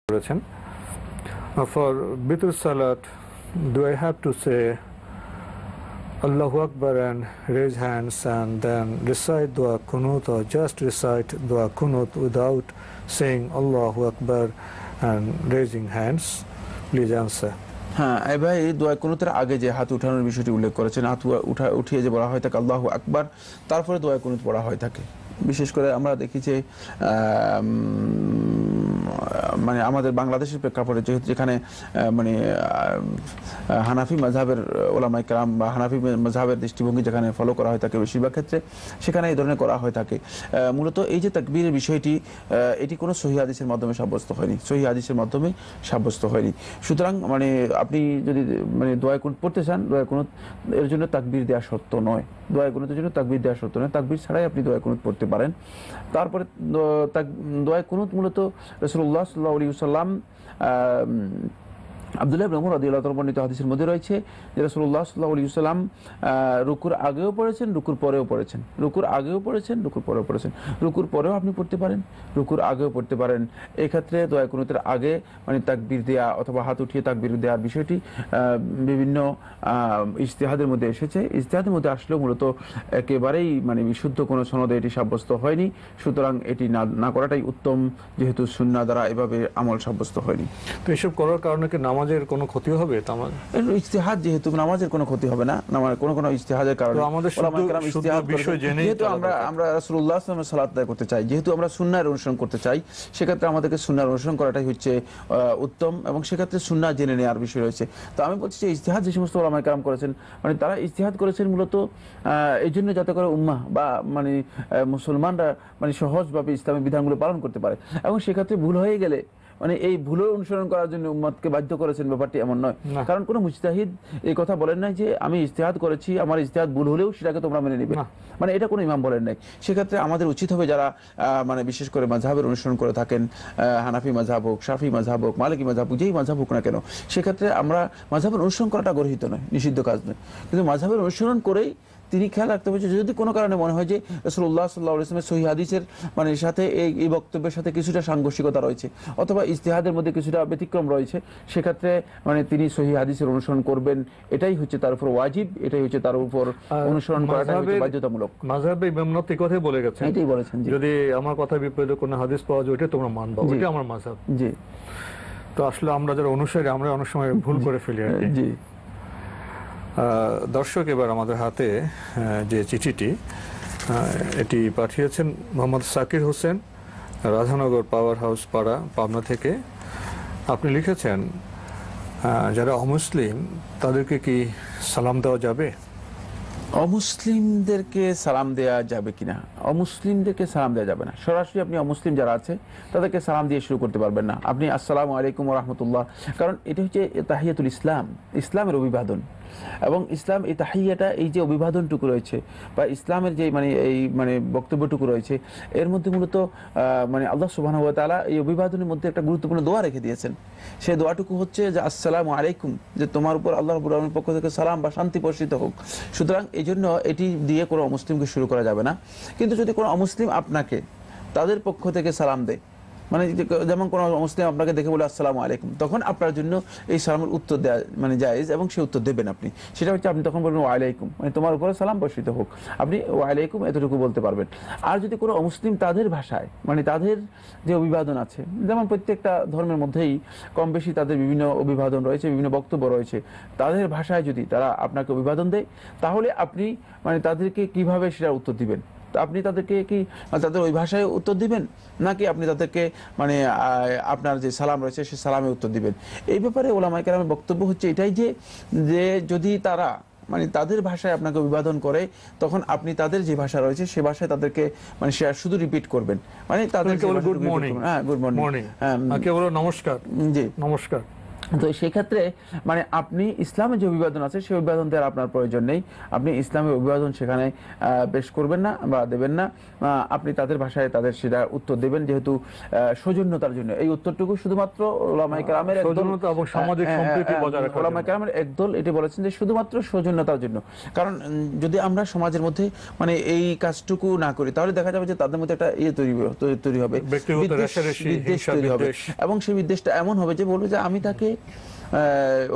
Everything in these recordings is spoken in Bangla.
For Bitr Salat, do I have to say Allahu Akbar and raise hands and then recite Dua Kunut, or just recite Dua Kunut without saying Allahu Akbar and raising hands? Please answer. হ্যাঁ, এই ভাই দোয়া কুনুতের আগে যে হাত উঠানোর বিষয়টি উল্লেখ করেছেন, হাত উঠিয়ে যে বলা হয় থাকে আল্লাহু আকবার, তারপরে দোয়া কুনুত পড়া হয় থাকে। বিশেষ করে আমরা দেখি যে মানে আমাদের বাংলাদেশের প্রেক্ষাপটে যেখানে মানে হানাফি মাযহাবের উলামায়ে কেরাম বা হানাফি মাযহাবের দৃষ্টিভঙ্গি যেখানে ফলো করা হয় থাকে বেশিরভাগ ক্ষেত্রে, সেখানে এই ধরনের করা হয় থাকে। মূলত এই যে তাকবীরের বিষয়টি, এটি কোনো সহিহ হাদিসের মাধ্যমে সাব্যস্ত হয়নি, সহিহ হাদিসের মাধ্যমে সাব্যস্ত হয়নি। সুতরাং মানে আপনি যদি মানে দোয়া কুনুত পড়তে চান, দোয়া কুনুত এর জন্য তাকবীর দেওয়া শর্ত নয়, দোয়া কুনুতের জন্য তাকবীর দেওয়া শর্ত নয়, তাকবীর ছাড়াই আপনি দোয়া কুনুত পড়তে পারেন। তারপরে দোয়া কুনুত মূলত রাসূলুল্লাহ সাল্লাল্লাহু আলাইহি ওয়াসাল্লাম আব্দুল্লাহ ইবনে উমর রাদিয়াল্লাহু তাআলা বর্ণিত হাদিসের মধ্যে রয়েছে যে রাসূলুল্লাহ সাল্লাল্লাহু আলাইহি ওয়াসাল্লাম রুকুর আগেও পড়েছেন, রুকুর পরেও পড়েছেন, রুকুর আগেও পড়েছেন, রুকুর পরেও পড়েছেন। রুকুর পরেও আপনি পড়তে পারেন, রুকুর আগেও পড়তে পারেন। এই ক্ষেত্রে দোয়া কুনুতের আগে মানে তাকবীর দেয়া অথবা হাত উঠিয়ে তাকবীর দেওয়ার বিষয়টি বিভিন্ন ইজতিহাদের মধ্যে এসেছে। ইজতিহাদের মধ্যে আসলেও মূলত একেবারেই মানে বিশুদ্ধ কোনো সনদে এটি সাব্যস্ত হয়নি। সুতরাং এটি না করাটাই উত্তম, যেহেতু সুন্নাহ দ্বারা এভাবে আমল সাব্যস্ত হয়নি। তো এসব করার কারণে কি নামাজের কোনো ক্ষতি হবে? ইজতিহাদ, যেহেতু নামাজের কোনো ক্ষতি হবে না, কোনো ইজতিহাদের কারণে আমাদের যেহেতু আমরা রাসূলুল্লাহ সাল্লাল্লাহু আলাইহি ওয়াসাল্লামের সালাত আদায় করতে চাই, যেহেতু আমরা সুন্নাহর অনুসরণ করতে চাই, সেক্ষেত্রে আমাদেরকে সুন্নাহর অনুসরণ করাটাই হচ্ছে উত্তম, এবং সেক্ষেত্রে সুন্নাহ জেনে নেওয়ার বিষয় রয়েছে। তো আমি বলছি যে ইজতিহাদ যে সমস্ত উলামায়ে কেরাম করেছেন, মানে তারা ইজতিহাদ করেছেন মূলত এই জন্য যাতে করে উম্মাহ বা মানে মুসলমানরা মানে সহজভাবে ইসলামী বিধানগুলো পালন করতে পারে, এবং সেক্ষেত্রে ভুল হয়ে গেলে মানে এই ভুলের অনুসরণ করার জন্য উম্মতকে বাধ্য করেছেন, ব্যাপারটি এমন নয়। কারণ কোনো মুজতাহিদ এই কথা বলেন নাই যে আমি ইজতিহাদ করেছি, আমার ইজতিহাদ ভুল হলেও সেটাকে তোমরা মেনে নিবে, মানে এটা কোনো ইমাম বলেন নাই। সেক্ষেত্রে আমাদের উচিত হবে যারা মানে বিশেষ করে মাযহাবের অনুসরণ করে থাকেন, হানাফি মাযহাব হোক, শাফি মাযহাব হোক, মালিকি মাযহাব হোক, যেই মাযহাব হোক না কেন, সেক্ষেত্রে আমরা মাযহাবের অনুসরণ করাটা গর্হিত নয়, নিষিদ্ধ কাজ নয়, কিন্তু মাযহাবের অনুসরণ করেই তিনি খেয়াল রাখতে হবে যে যদি কোনো কারণে মনে হয় যে রাসূলুল্লাহ সাল্লাল্লাহু আলাইহি ওয়াসাল্লামের সহিহ হাদিসের মানে সাথে এই বক্তব্যের সাথে কিছুটা সাংঘর্ষিকতা রয়েছে অথবা ইজতিহাদের মধ্যে কিছুটা ব্যতিক্রম রয়েছে, সেক্ষেত্রে মানে তিনি সহিহ হাদিসের অনুসরণ করবেন, এটাই হচ্ছে তার উপর ওয়াজিব, এটাই হচ্ছে তার উপর অনুসরণ করাটা বাধ্যতামূলক। মাযহাবে ইমাম নবী এই কথাই বলে গেছেন, এটাই বলেছেন, যদি আমার কথা বিপরীতে কোনো হাদিস পাওয়া যায় ওটা তোমরা মানবা, ওটা আমার মাযহাব। জি, তো আসলে আমরা যারা অনুসারী আমরা অনেক সময় ভুল করে ফেলি আর কি। জি দর্শক, এবার আমাদের হাতে যে চিঠিটি এটি পাঠিয়েছেন মোহাম্মদ সাকির হোসেন, রাধানগর পাওয়ার হাউস পাড়া, পাবনা থেকে। আপনি লিখেছেন যারা অমুসলিম তাদেরকে কি সালাম দেওয়া যাবে? অমুসলিমদেরকে সালাম দেওয়া যাবে কিনা? অমুসলিমদেরকে সালাম দেওয়া যাবে না। সরাসরি আপনি অমুসলিম যারা আছে তাদেরকে সালাম দিয়ে শুরু করতে পারবেন না। আপনি আসসালামু আলাইকুম ওয়া রাহমাতুল্লাহ, কারণ এটা হচ্ছে তাহিয়াতুল ইসলাম, ইসলামের অভিবাদন। এবং ইসলাম এই তাহিয়াটা, এই যে অভিবাদনটুকু রয়েছে বা ইসলামের যে মানে এই মানে বক্তব্যটুকু রয়েছে, এর মধ্যে মূলত মানে আল্লাহ সুবহানাহু ওয়া তাআলা এই অভিবাদনের মধ্যে একটা গুরুত্বপূর্ণ দোয়া রেখে দিয়েছেন। সেই দোয়াটুকু হচ্ছে যে আসসালামু আলাইকুম, যে তোমার উপর আল্লাহ রাব্বুল আলামিনের পক্ষ থেকে সালাম বা শান্তি বর্ষিত হোক। সুতরাং এই জন্য এটি দিয়ে কোনো অমুসলিমকে শুরু করা যাবে না। কিন্তু যদি কোনো অমুসলিম আপনাকে তাদের পক্ষ থেকে সালাম দেয়, মানে যেমন কোনো মুসলিম আপনাকে দেখে বলে আসসালামু আলাইকুম, তখন আপনার জন্য এই সালামের উত্তর দেওয়া মানে জায়েজ, এবং সে উত্তর দেবেন আপনি। সেটা হচ্ছে আপনি তখন বলবেন ওয়া আলাইকুম, মানে তোমার উপরে সালাম বর্ষিত হোক, আপনি ওয়া আলাইকুম এতটুকু বলতে পারবেন। আর যদি কোনো মুসলিম তাদের ভাষায় মানে তাদের যে অভিবাদন আছে, যেমন প্রত্যেকটা ধর্মের মধ্যেই কম বেশি তাদের বিভিন্ন অভিবাদন রয়েছে, বিভিন্ন বক্তব্য রয়েছে, তাদের ভাষায় যদি তারা আপনাকে অভিবাদন দেয়, তাহলে আপনি মানে তাদেরকে কিভাবে সেটা উত্তর দিবেন? আপনি তাদেরকে কি তাদের ওই ভাষায় উত্তর দিবেন, নাকি আপনি তাদেরকে মানে আপনার যে সালাম রয়েছে সে সালামে উত্তর দিবেন? এই ব্যাপারে উলামায়ে কেরামের বক্তব্য হচ্ছে এটাই যে যদি তারা মানে তাদের ভাষায় আপনাকে অভিবাদন করে, তখন আপনি তাদের যে ভাষা রয়েছে সে ভাষায় তাদেরকে মানে সে শুধু রিপিট করবেন, মানে তাদেরকে গুড মর্নিং, হ্যাঁ গুড মর্নিং, হ্যাঁ কেবল নমস্কার, জি নমস্কার, তো সেই ক্ষেত্রে মানে আপনি ইসলামের যে অভিবাদন আছে সেই অভিবাদন দেওয়ার আপনার প্রয়োজন নেই। আপনি ইসলামের অভিবাদন সেখানে পেশ করবেন না বা দেবেন না। আপনি তাদের ভাষায় তাদের সেটা উত্তর দেবেন, যেহেতু সৌজন্যতার জন্য। এই উত্তরটুকু শুধুমাত্র উলামায়ে কেরামের সৌজন্যতা এবং সামাজিক সম্প্রীতি বজায় রাখার জন্য। উলামায়ে কেরামের একদল এটি বলেছেন যে শুধুমাত্র সৌজন্যতার জন্য। কারণ যদি আমরা সমাজের মধ্যে মানে এই কাজটুকু না করি, তাহলে দেখা যাবে যে তাদের মধ্যে একটা তৈরি হবে, বিদ্বেষ তৈরি হবে। এবং সেই বিদ্বেষটা এমন হবে যে বলবে যে আমি তাকে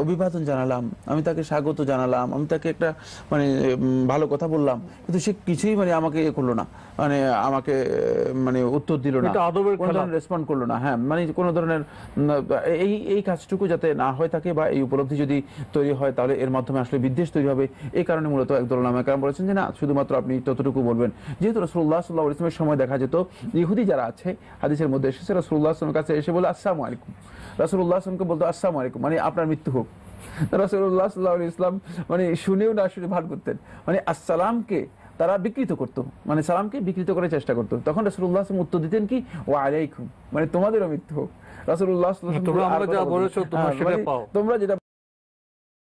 অভিবাদন জানালাম, আমি তাকে স্বাগত জানালাম, আমি তাকে একটা মানে ভালো কথা বললাম, কিন্তু সে কিছুই মানে আমাকে করলো না, মানে আমাকে মানে উত্তর দিল না, কোনো ধরনের রেসপন্ড করলো না। হ্যাঁ, মানে কোনো ধরনের এই কাজটুকু যাতে না হয়ে থাকে বা এই উপলব্ধি যদি তৈরি হয়, তাহলে এর মাধ্যমে আসলে বিদ্বেষ তৈরি হবে। এই কারণে মূলত একদল উলামায়ে কেরাম বলেছেন যে না, শুধুমাত্র আপনি ততটুকু বলবেন। যেহেতু রাসূলুল্লাহ সাল্লাল্লাহু আলাইহি ওয়াসাল্লামের সময় দেখা যেত ইহুদি যারা আছে, হাদিসের মধ্যে এসেছে রাসূলুল্লাহ সাল্লাল্লাহু আলাইহি ওয়াসাল্লামের কাছে এসে বলে আসসালামু আলাইকুম, রাসূলুল্লাহ সাল্লাল্লাহু আলাইহি ওয়াসাল্লামকে বলতো আসসালামু আলাইকুম, মানে আপনার মৃত্যু হোক। রাসূলুল্লাহ সাল্লাল্লাহু আলাইহি ওয়াসাল্লাম মানে শুনেও না শুনে ভান করতেন, মানে আসসালামকে তারা বিকৃত করতো, মানে সালামকে বিকৃত করার চেষ্টা করতো। তখন রাসূলুল্লাহ সাল্লাল্লাহু আলাইহি ওয়াসাল্লাম উত্তর দিতেন কি, ওয়া আলাইকুম, মানে তোমাদেরও মৃত্যু হোক। রাসূলুল্লাহ সাল্লাল্লাহু আলাইহি ওয়াসাল্লাম তোমরা যেটা